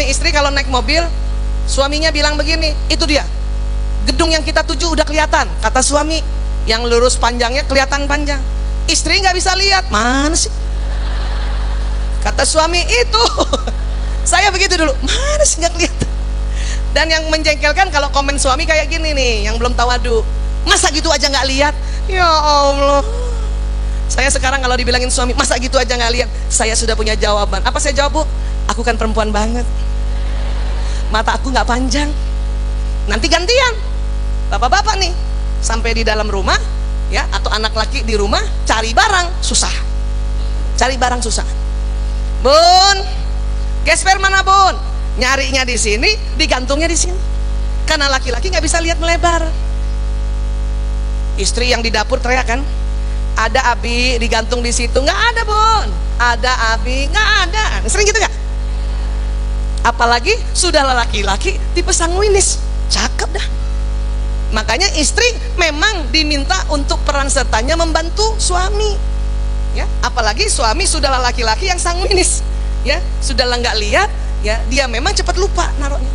suami istri kalau naik mobil, suaminya bilang begini, itu dia gedung yang kita tuju udah kelihatan. Kata suami, yang lurus panjangnya kelihatan panjang. Istri nggak bisa lihat, mana sih? Kata suami, itu saya begitu dulu, mana sih nggak kelihatan. Dan yang menjengkelkan kalau komen suami kayak gini nih, yang belum tawadu, masa gitu aja nggak lihat? Ya Allah. Saya sekarang kalau dibilangin suami, masa gitu aja nggak lihat, saya sudah punya jawaban. Apa saya jawab, Bu? Aku kan perempuan banget, mata aku nggak panjang. Nanti gantian, bapak-bapak nih sampai di dalam rumah ya, atau anak laki di rumah cari barang susah, cari barang susah. Bun, gesper mana Bun? Nyarinya di sini, digantungnya di sini, karena laki-laki nggak bisa lihat melebar. Istri yang di dapur teriak kan, ada Abi digantung di situ. Nggak ada Bun, ada Abi, nggak ada. Sering gitu nggak? Apalagi sudah laki-laki tipe sanguinis, cakep dah. Makanya istri memang diminta untuk peran sertanya membantu suami ya, apalagi suami sudah laki-laki yang sanguinis ya, sudah nggak lihat ya, dia memang cepat lupa naruhnya.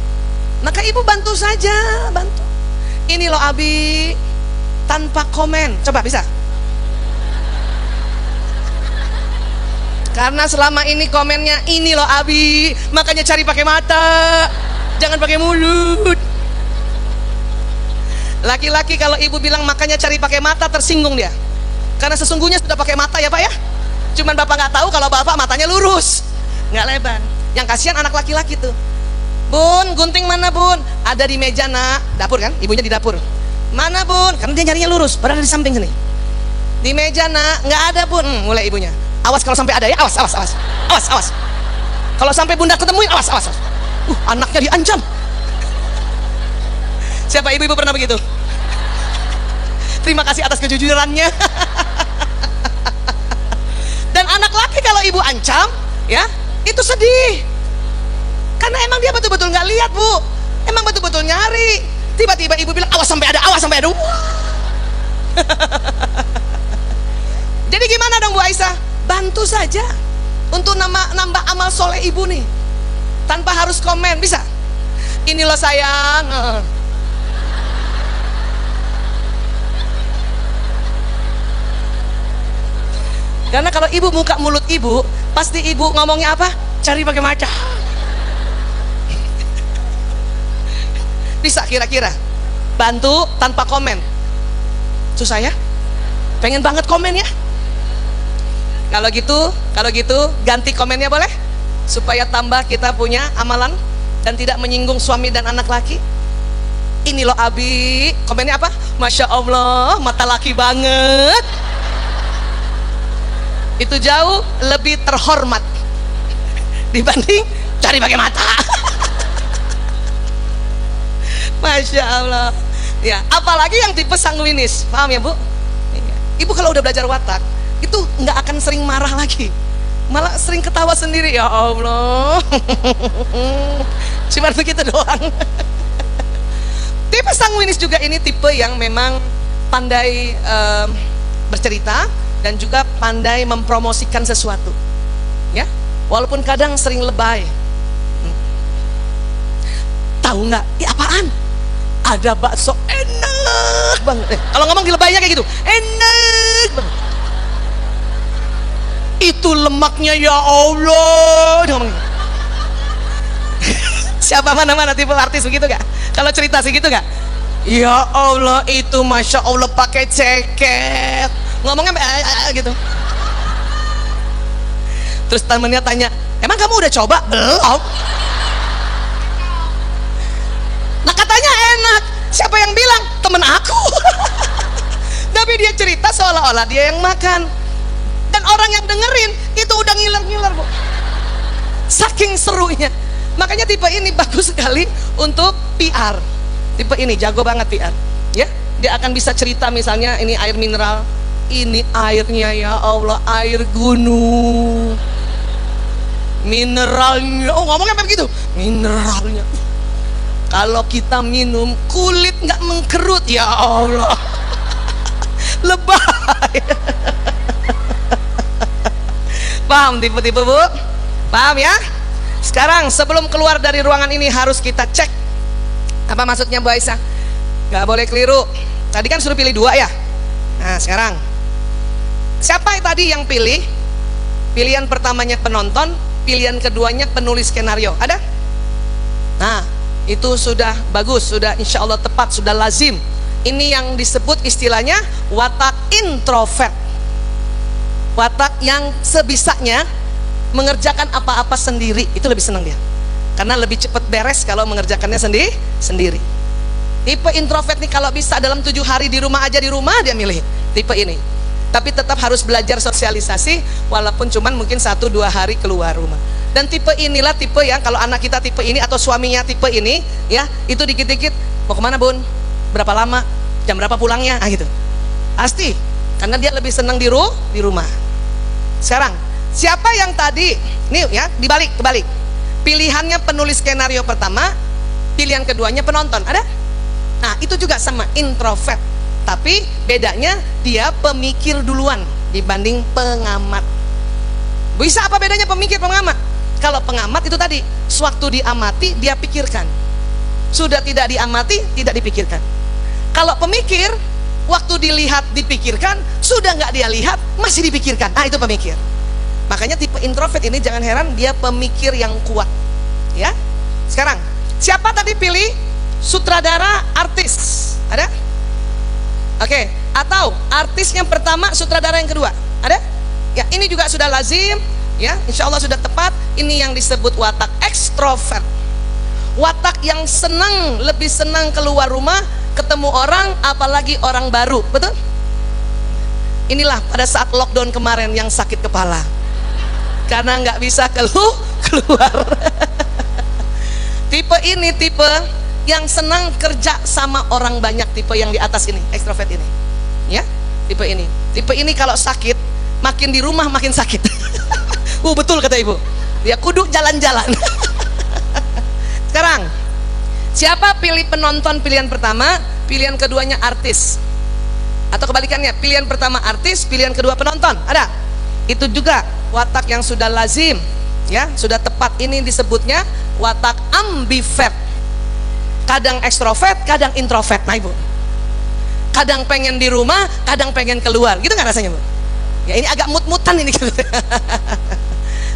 Maka ibu bantu saja, bantu. Ini loh Abi, tanpa komen, coba bisa? Karena selama ini komennya, ini loh Abi, makanya cari pakai mata, jangan pakai mulut. Laki-laki kalau ibu bilang makanya cari pakai mata, tersinggung dia. Karena sesungguhnya sudah pakai mata ya Pak ya. Cuman Bapak nggak tahu kalau Bapak matanya lurus, nggak lebar. Yang kasihan anak laki-laki tuh. Bun, gunting mana Bun? Ada di meja nak, dapur kan? Ibunya di dapur. Mana Bun? Karena dia nyarinya lurus, padahal di samping sini. Di meja nak, nggak ada Bun. Mulai ibunya. Awas kalau sampai ada ya, awas, awas, awas, awas, awas. Kalau sampai bunda ketemuin, awas, awas, awas. Anaknya diancam. Siapa ibu-ibu pernah begitu? Terima kasih atas kejujurannya. Dan anak laki kalau ibu ancam, ya, itu sedih. Karena emang dia betul-betul nggak lihat Bu, emang betul-betul nyari. Tiba-tiba ibu bilang, awas sampai ada, awas sampai ada. Jadi gimana dong Bu Aisyah? Bantu saja untuk nambah amal soleh ibu nih, tanpa harus komen, bisa? Ini loh sayang. Karena kalau ibu buka mulut ibu, pasti ibu ngomongnya apa? Cari pakai mata. Bisa kira-kira bantu tanpa komen? Susah ya? Pengen banget komen ya? Kalau gitu ganti komennya boleh? Supaya tambah kita punya amalan dan tidak menyinggung suami dan anak laki. Ini loh Abi, komennya apa? Masya Allah, mata laki banget. Itu jauh lebih terhormat dibanding cari pakai mata. Masya Allah ya, apalagi yang tipe sanguinis, paham ya Bu? Ibu kalau udah belajar watak itu nggak akan sering marah lagi, malah sering ketawa sendiri. Ya Allah. Cuma begitu doang. Tipe sanguinis juga ini tipe yang memang pandai bercerita dan juga pandai mempromosikan sesuatu ya, walaupun kadang sering lebay. Tahu nggak? Apaan? Ada bakso enak banget. Kalau ngomong di lebaynya kayak gitu, enak banget. Itu lemaknya ya Allah. Siapa mana tipe artis begitu gak? Kalau cerita sih gitu gak? Ya Allah, itu Masya Allah pakai ceket, ngomongnya gitu. Terus temennya tanya, emang kamu udah coba? Belum. Nah katanya enak. Siapa yang bilang? Temen aku. Tapi dia cerita seolah-olah dia yang makan, dan orang yang dengerin itu udah ngiler-ngiler Bu, saking serunya. Makanya tipe ini bagus sekali untuk PR. Tipe ini jago banget PR ya. Dia akan bisa cerita misalnya ini air mineral, ini airnya ya Allah air gunung, mineralnya, oh ngomongnya kayak begitu, mineralnya kalau kita minum kulit nggak mengkerut, ya Allah. Lebay. Paham tipe-tipe Bu? Paham ya? Sekarang sebelum keluar dari ruangan ini harus kita cek. Apa maksudnya Bu Aisyah? Gak boleh keliru. Tadi kan suruh pilih 2 ya. Nah sekarang siapa yang tadi yang pilih? Pilihan pertamanya penonton, pilihan keduanya penulis skenario. Ada? Nah itu sudah bagus, sudah insya Allah tepat, sudah lazim. Ini yang disebut istilahnya watak introvert. Watak yang sebisanya mengerjakan apa-apa sendiri, itu lebih senang dia. Karena lebih cepat beres kalau mengerjakannya sendiri. Tipe introvert nih kalau bisa dalam 7 hari di rumah aja, di rumah dia milih tipe ini. Tapi tetap harus belajar sosialisasi, walaupun cuman mungkin 1-2 hari keluar rumah. Dan tipe inilah tipe yang kalau anak kita tipe ini atau suaminya tipe ini, ya itu dikit-dikit mau kemana bun? Berapa lama? Jam berapa pulangnya? Ah gitu. Pasti, karena dia lebih senang di rumah. Sekarang siapa yang tadi, nih ya kebalik. Pilihannya penulis skenario pertama, pilihan keduanya penonton. Ada? Nah itu juga sama introvert. Tapi bedanya dia pemikir duluan dibanding pengamat. Bisa apa bedanya pemikir pengamat? Kalau pengamat itu tadi, sewaktu diamati dia pikirkan. Sudah tidak diamati, tidak dipikirkan. Kalau pemikir, waktu dilihat dipikirkan, sudah nggak dia lihat, masih dipikirkan. Ah itu pemikir. Makanya tipe introvert ini jangan heran dia pemikir yang kuat. Ya. Sekarang, siapa tadi pilih sutradara, artis? Ada? Oke, atau artis yang pertama, sutradara yang kedua? Ada? Ya, ini juga sudah lazim, ya. Insya Allah sudah tepat. Ini yang disebut watak ekstrovert. Watak yang senang, lebih senang keluar rumah, ketemu orang, apalagi orang baru. Betul? Inilah pada saat lockdown kemarin yang sakit kepala. Karena nggak bisa keluar. Tipe ini tipe yang senang kerja sama orang banyak, tipe yang di atas ini, ekstrovert ini. Ya, tipe ini. Tipe ini kalau sakit, makin di rumah makin sakit. Betul kata Ibu. Ya kudu jalan-jalan. Sekarang, siapa pilih penonton pilihan pertama, pilihan keduanya artis? Atau kebalikannya, pilihan pertama artis, pilihan kedua penonton? Ada? Itu juga watak yang sudah lazim, ya, sudah tepat. Ini disebutnya watak ambivert. Kadang ekstrovert, kadang introvert. Nah Ibu, kadang pengen di rumah, kadang pengen keluar. Gitu nggak rasanya Bu? Ya ini agak mut-mutan ini.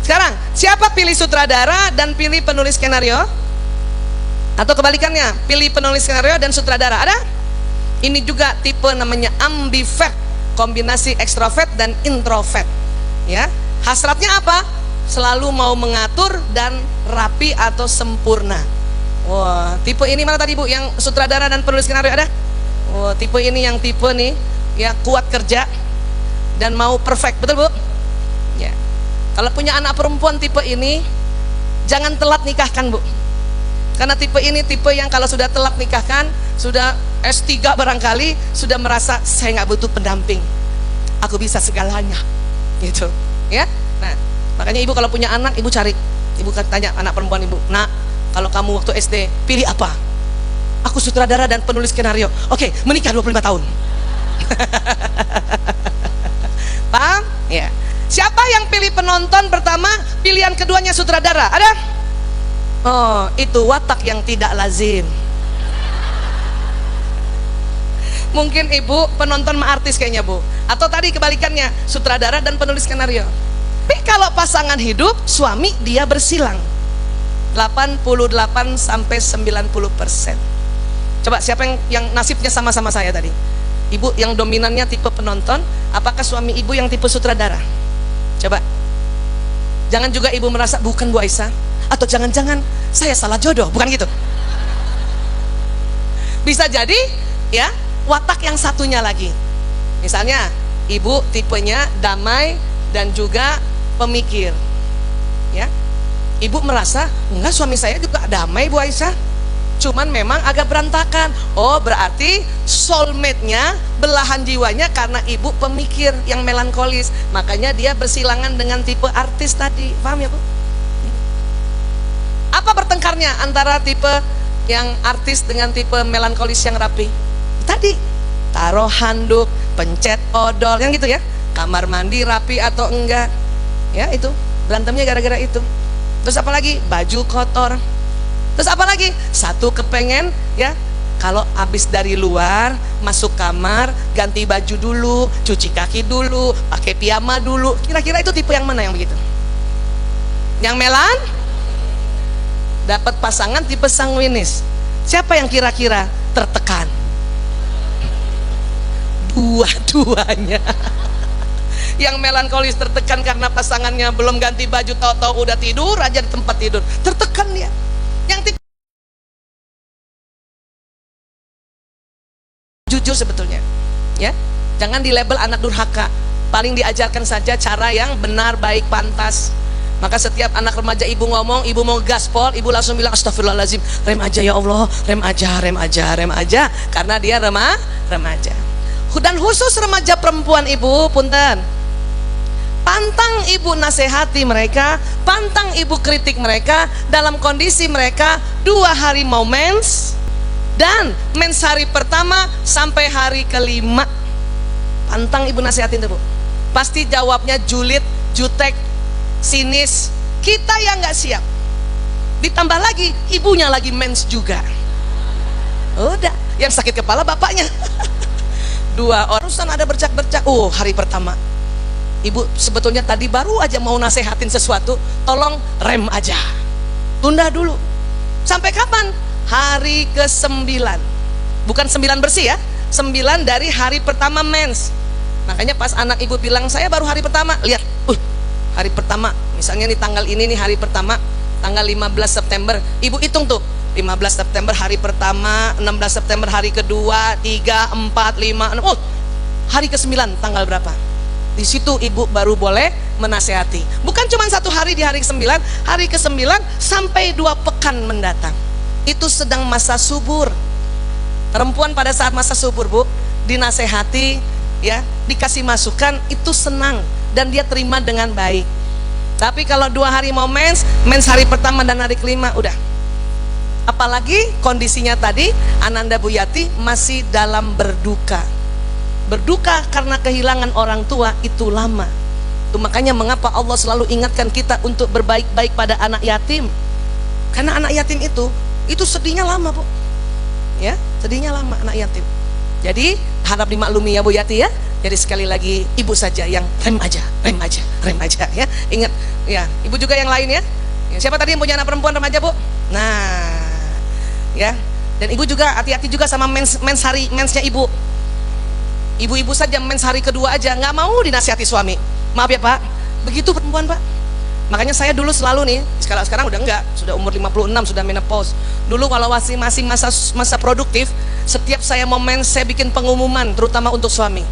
Sekarang, siapa pilih sutradara dan pilih penulis skenario? Atau kebalikannya, pilih penulis skenario dan sutradara? Ada? Ini juga tipe namanya ambivert, kombinasi ekstrovert dan introvert. Ya, hasratnya apa? Selalu mau mengatur dan rapi atau sempurna. Wah, tipe ini mana tadi Bu? Yang sutradara dan penulis skenario ada? Wah, tipe ini yang tipe nih, ya kuat kerja dan mau perfect, betul Bu? Ya. Kalau punya anak perempuan tipe ini, jangan telat nikahkan Bu. Karena tipe ini tipe yang kalau sudah telat nikahkan, sudah S3 barangkali, sudah merasa saya nggak butuh pendamping, aku bisa segalanya, gitu. Ya. Nah, makanya Ibu kalau punya anak, Ibu cari, Ibu tanya anak perempuan Ibu, nak, kalau kamu waktu SD pilih apa? Aku sutradara dan penulis skenario. Oke, menikah 25 tahun. Paham? Ya. Siapa yang pilih penonton pertama, pilihan keduanya sutradara? Ada? Oh, itu watak yang tidak lazim. Mungkin Ibu penonton sama artis kayaknya Bu. Atau tadi kebalikannya, sutradara dan penulis skenario. Tapi kalau pasangan hidup, suami dia bersilang 88 sampai 90%. Coba siapa yang nasibnya sama-sama saya tadi? Ibu yang dominannya tipe penonton, apakah suami Ibu yang tipe sutradara? Coba. Jangan juga Ibu merasa bukan Bu Aisyah, atau jangan-jangan saya salah jodoh, bukan gitu. Bisa jadi ya, watak yang satunya lagi. Misalnya Ibu tipenya damai dan juga pemikir. Ya. Ibu merasa, enggak, suami saya juga damai Bu Aisyah, cuman memang agak berantakan. Oh, berarti soulmate-nya, belahan jiwanya karena Ibu pemikir yang melankolis. Makanya dia bersilangan dengan tipe artis tadi. Paham ya Bu? Apa bertengkarnya antara tipe yang artis dengan tipe melankolis yang rapi? Tadi, taruh handuk, pencet odol, yang gitu ya. Kamar mandi rapi atau enggak. Ya itu, berantemnya gara-gara itu. Terus apa lagi? Baju kotor. Terus apa lagi? Satu kepengen ya, kalau habis dari luar masuk kamar ganti baju dulu, cuci kaki dulu, pakai piyama dulu. Kira-kira itu tipe yang mana yang begitu? Yang melan dapat pasangan tipe sanguinis. Siapa yang kira-kira tertekan? Dua-duanya. Yang melankolis tertekan karena pasangannya belum ganti baju, tahu-tahu udah tidur aja di tempat tidur, tertekan dia. Yang jujur sebetulnya ya, jangan dilabel anak durhaka, paling diajarkan saja cara yang benar, baik, pantas. Maka setiap anak remaja ibu ngomong, ibu mau gaspol, ibu langsung bilang astagfirullahaladzim, rem aja ya Allah, rem aja, rem aja, rem aja, karena dia remaja. Dan khusus remaja perempuan ibu, punten, pantang ibu nasihati mereka, pantang ibu kritik mereka dalam kondisi mereka 2 hari mau mens, dan mens hari pertama sampai hari kelima. Pantang ibu nasihatin tuh bu, pasti jawabnya julid, jutek, sinis. Kita yang nggak siap, ditambah lagi ibunya lagi mens juga, udah yang sakit kepala bapaknya. 2 orang urusan ada bercak-bercak. Hari pertama ibu sebetulnya tadi baru aja mau nasehatin sesuatu, tolong rem aja, tunda dulu. Sampai kapan? Hari ke-9, bukan 9 bersih ya, 9 dari hari pertama mens. Makanya pas anak ibu bilang saya baru hari pertama, lihat hari pertama, misalnya nih tanggal ini nih hari pertama, tanggal 15 September, ibu hitung tuh, 15 September hari pertama, 16 September hari kedua, 3, 4, 5, 6, hari ke-9 tanggal berapa? Di situ ibu baru boleh menasehati. Bukan cuma 1 hari di hari ke-9, hari ke-9 sampai 2 pekan mendatang. Itu sedang masa subur. Perempuan pada saat masa subur bu, dinasehati ya, dikasih masukan, itu senang dan dia terima dengan baik. Tapi kalau 2 hari mau mens hari pertama dan hari kelima udah. Apalagi kondisinya tadi Ananda Buyati masih dalam berduka. Berduka karena kehilangan orang tua itu lama. Itu makanya mengapa Allah selalu ingatkan kita untuk berbaik-baik pada anak yatim. Karena anak yatim itu sedihnya lama bu. Ya, sedihnya lama anak yatim. Jadi harap dimaklumi ya Bu Yati ya. Jadi sekali lagi ibu saja yang rem aja ya. Ingat ya, ibu juga yang lain ya. Siapa tadi yang punya anak perempuan remaja bu? Nah, ya. Dan ibu juga hati-hati juga sama mensnya ibu. Ibu-ibu saja mens hari kedua aja nggak mau dinasihati suami. Maaf ya Pak, begitu perempuan Pak. Makanya saya dulu selalu nih, sekarang udah enggak, sudah umur 56, sudah menopause. Dulu kalau masih masa produktif, setiap saya mau mens saya bikin pengumuman, terutama untuk suami.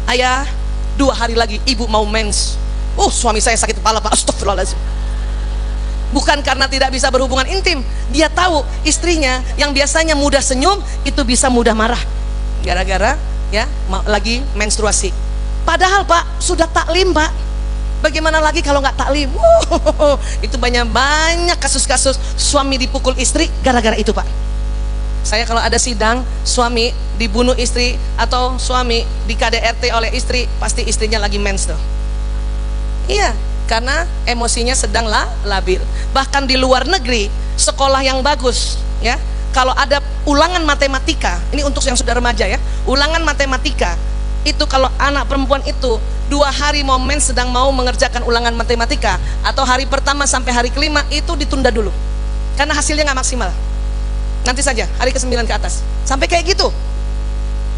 Ayah, 2 hari lagi ibu mau mens. Suami saya sakit kepala Pak, astagfirullahaladzim. Bukan karena tidak bisa berhubungan intim, dia tahu istrinya yang biasanya mudah senyum itu bisa mudah marah gara-gara ya lagi menstruasi. Padahal Pak sudah taklim Pak. Bagaimana lagi kalau nggak taklim? Itu banyak kasus-kasus suami dipukul istri gara-gara itu Pak. Saya kalau ada sidang suami dibunuh istri atau suami di KDRT oleh istri, pasti istrinya lagi mens tuh. Iya, karena emosinya sedang labil. Bahkan di luar negeri, sekolah yang bagus ya, kalau ada ulangan matematika, ini untuk yang sudah remaja ya, ulangan matematika itu kalau anak perempuan itu 2 hari mau mens sedang mau mengerjakan ulangan matematika, atau hari pertama sampai hari kelima itu ditunda dulu karena hasilnya nggak maksimal. Nanti saja hari ke-9 ke atas, sampai kayak gitu.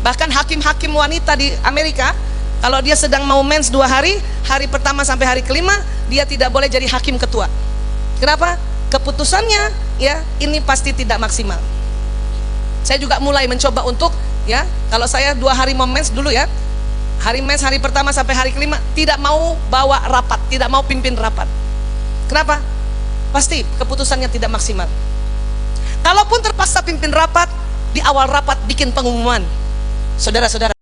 Bahkan hakim-hakim wanita di Amerika, kalau dia sedang mau mens 2 hari, hari pertama sampai hari kelima dia tidak boleh jadi hakim ketua. Kenapa? Keputusannya ya ini pasti tidak maksimal. Saya juga mulai mencoba untuk ya, kalau saya 2 hari mau mens dulu ya, hari mens hari pertama sampai hari kelima tidak mau bawa rapat, tidak mau pimpin rapat. Kenapa? Pasti keputusannya tidak maksimal. Kalaupun terpaksa pimpin rapat, di awal rapat bikin pengumuman, saudara-saudara